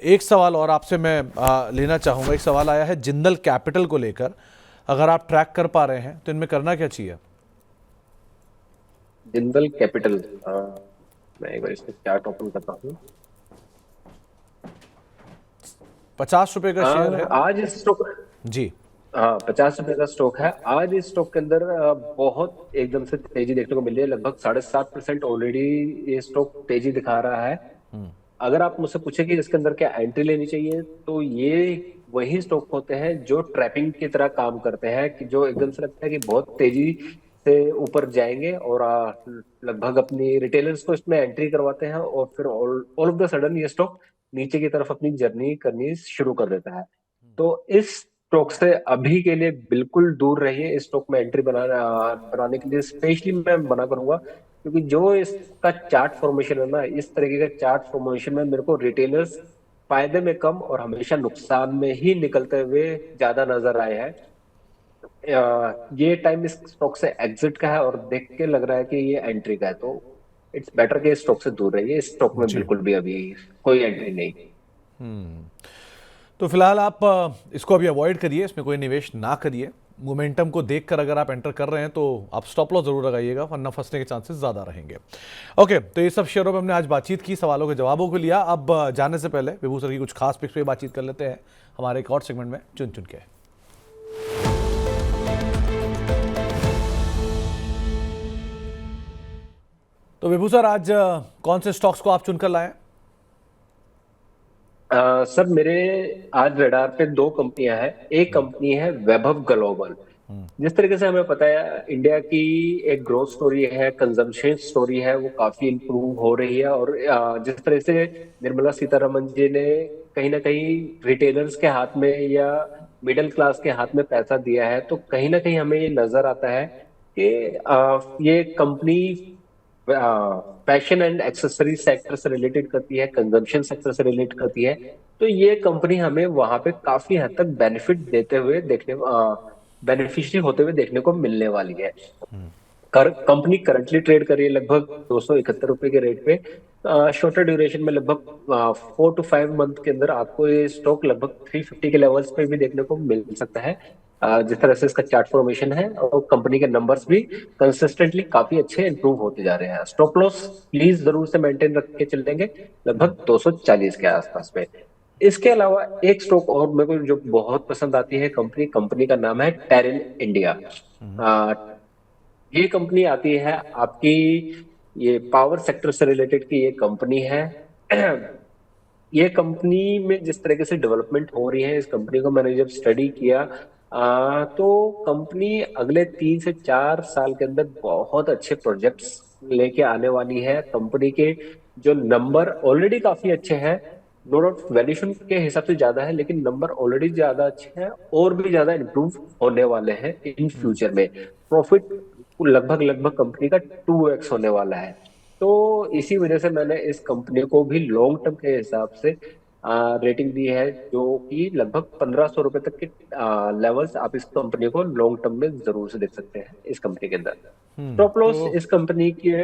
एक सवाल और आपसे मैं लेना चाहूँगा। एक सवाल आया है जिंदल कैपिटल को लेकर, अगर आप ट्रैक कर पा रहे हैं तो इनमें करना क्या चाहिए? जिंदल कैपिटल। मैं एक बार इसका चार्ट ओपन करता हूँ। 50 रुपए का शेयर है। आज इस स्टॉक, जी। हाँ 50 रुपए का स्टॉक है। आज इस स्टॉक के अंदर बहुत एकदम से तेजी देखने को मिली है। लगभग 7.5% ऑलरेडी ये स्टॉक तेजी दिखा रहा है। अगर आप मुझसे पूछे कि इसके अंदर क्या एंट्री लेनी चाहिए, तो ये वही स्टॉक होते हैं जो ट्रैपिंग की तरह काम करते हैं, कि जो एकदम से लगता है कि बहुत तेजी से ऊपर जाएंगे और लगभग अपनी रिटेलर्स को इसमें एंट्री करवाते हैं, और फिर all all of the sudden ये स्टॉक नीचे की तरफ अपनी जर्नी करनी शुरू कर देता है। तो इस स्टॉक से अभी के लिए बिल्कुल दूर रहिए। इस स्टॉक में एंट्री बनाने के लिए स्पेशली मैं मना करूंगा, क्योंकि जो इसका चार्ट फॉर्मेशन है ना, इस तरीके का चार्ट फॉर्मेशन में मेरे को रिटेलर्स फायदे में कम और हमेशा नुकसान में ही निकलते हुए ज्यादा नजर आए हैं। ये टाइम इस स्टॉक से एग्जिट का है और देख के लग रहा है कि ये एंट्री का है, तो इट्स बेटर कि इस स्टॉक से दूर रहिए। इस स्टॉक में जी। बिल्कुल भी अभी कोई एंट्री नहीं। तो फिलहाल आप इसको अभी अवॉइड करिए, इसमें कोई निवेश ना करिए। मोमेंटम को देखकर अगर आप एंटर कर रहे हैं तो आप स्टॉप लॉस जरूर लगाइएगा, वरना फंसने के चांसेस ज़्यादा रहेंगे। ओके, तो ये सब शेयरों पे हमने आज बातचीत की, सवालों के जवाबों को लिया। अब जाने से पहले विभू सर की कुछ खास पिक्स पे बातचीत कर लेते हैं हमारे एक और सेगमेंट में चुन चुन के। तो विभू सर, आज कौन से स्टॉक्स को आप चुनकर लाए? सर मेरे आज रडार पे दो कंपनियां हैं। एक कंपनी है वैभव ग्लोबल। जिस तरीके से हमें पता है, इंडिया की एक ग्रोथ स्टोरी है, कंजम्पशन स्टोरी है, वो काफी इंप्रूव हो रही है। और जिस तरह से निर्मला सीतारमन जी ने कहीं ना कहीं रिटेलर्स के हाथ में या मिडिल क्लास के हाथ में पैसा दिया है, तो कहीं ना कहीं हमें ये नजर आता है कि ये company fashion and accessory sector से रिलेटेड करती है, कंजम्पशन सेक्टर से रिलेट करती है। तो ये कंपनी हमें वहां पे काफी हद तक बेनिफिट देते हुए बेनिफिशियरी होते हुए देखने को मिलने वाली है। कंपनी करंटली ट्रेड कर रही है लगभग 271 रुपए के रेट पे। शॉर्टर ड्यूरेशन में लगभग 4 to 5 मंथ के अंदर आपको ये स्टॉक लगभग 350 के लेवल्स पे भी देखने को मिल सकता है। जिस तरह से इसका चार्ट फॉर्मेशन है और कंपनी के नंबर्स भी कंसिस्टेंटली काफी अच्छे इंप्रूव होते जा रहे हैं। स्टॉप लॉस प्लीज जरूर से मेंटेन रख के चलेंगे लगभग 240 के आसपास में। इसके अलावा एक स्टॉक और मेरे को जो बहुत पसंद आती है, कंपनी कंपनी का नाम है टेरिल इंडिया। ये कंपनी आती है आपकी, ये पावर सेक्टर से रिलेटेड की ये कंपनी है। ये कंपनी में जिस तरीके से डेवलपमेंट हो रही है, इस कंपनी को मैंने जब स्टडी किया, तो कंपनी अगले 3 से 4 साल के अंदर बहुत अच्छे प्रोजेक्ट्स लेके आने वाली है। कंपनी के जो नंबर ऑलरेडी काफी अच्छे हैं, नो डाउट वैल्यूएशन के हिसाब से ज्यादा है, लेकिन नंबर ऑलरेडी ज्यादा अच्छे हैं और भी ज्यादा इंप्रूव होने वाले हैं इन फ्यूचर में। प्रॉफिट लगभग लगभग कंपनी का 2x होने वाला है। तो इसी वजह से मैंने इस कंपनी को भी लॉन्ग टर्म के हिसाब से रेटिंग दी है, जो कि लगभग 1500 रुपए तक के लेवल्स आप इस कंपनी को लॉन्ग टर्म में जरूर से देख सकते हैं इस कंपनी के अंदर। स्टॉप लॉस तो इस कंपनी के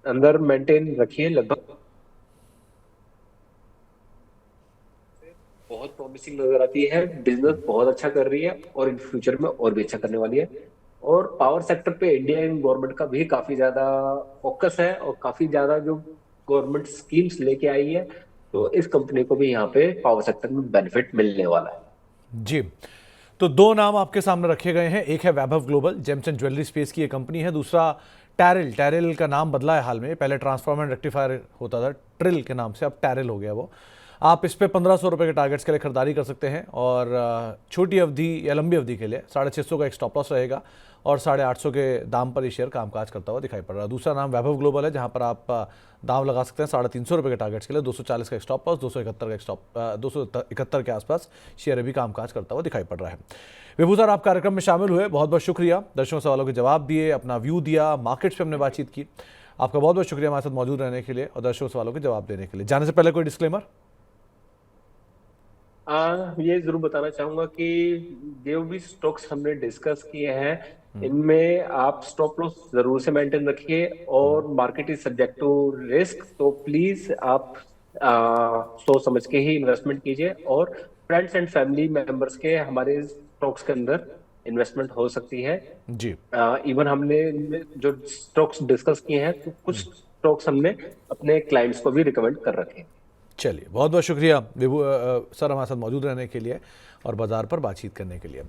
अंदर मेंटेन रखिए लगभग। बहुत प्रॉमिसिंग नजर आती है, बिजनेस बहुत अच्छा कर रही है और इन फ्यूचर में और भी अच्छा करने वाली है। और पावर सेक्टर पे इंडियन गवर्नमेंट का भी काफी ज्यादा फोकस है और काफी ज्यादा जो गवर्नमेंट स्कीम्स लेके आई है, तो इस कंपनी को भी यहाँ पे पावर सेक्टर में बेनिफिट मिलने वाला है। जी, तो दो नाम आपके सामने रखे गए हैं। एक है Vaibhav Global, gems and jewellery space की ये कंपनी है। दूसरा टैरिल, टैरिल का नाम बदला है हाल में, पहले ट्रांसफॉर्मर एंड रेक्टिफायर होता था ट्रिल के नाम से, अब टैरिल हो गया वो। आप इस पे 1500 रुपये के टारगेट्स के लिए खरीदारी कर सकते हैं, और छोटी अवधि या लंबी अवधि के लिए 650 का एक स्टॉप लॉस रहेगा, और 850 के दाम पर ये शेयर कामकाज करता हुआ दिखाई पड़ रहा है। दूसरा नाम वैभव ग्लोबल है, जहां पर आप दाम लगा सकते हैं 350 के टारगेट्स के लिए, 240 का एक स्टॉप लॉस, 271 का एक स्टॉप 271 के आसपास शेयर अभी कामकाज करता हुआ दिखाई पड़ रहा है। विभू सर, आप कार्यक्रम में शामिल हुए, बहुत बहुत शुक्रिया। दर्शकों सवालों के जवाब दिए, अपना व्यू दिया, मार्केट्स पे हमने बातचीत की। आपका बहुत बहुत शुक्रिया हमारे साथ मौजूद रहने के लिए और दर्शकों सवालों के जवाब देने के लिए। जाने से पहले कोई डिस्क्लेमर? ये जरूर बताना चाहूंगा कि जो भी स्टॉक्स हमने डिस्कस किए हैं, इनमें आप स्टॉप लॉस जरूर से मेंटेन रखिए, और market is subject to risk, तो प्लीज आप सोच समझ के ही इन्वेस्टमेंट कीजिए, और फ्रेंड्स एंड फैमिली मेंबर्स के हमारे स्टॉक्स के अंदर इन्वेस्टमेंट हो सकती है। जी। इवन हमने इनमें जो स्टॉक्स डिस्कस किए हैं, तो कुछ स्टॉक्स हमने अपने क्लाइंट्स को भी रिकमेंड कर रखे हैं। चलिए, बहुत बहुत शुक्रिया विभू सर हमारे साथ मौजूद रहने के लिए और बाजार पर बातचीत करने के लिए।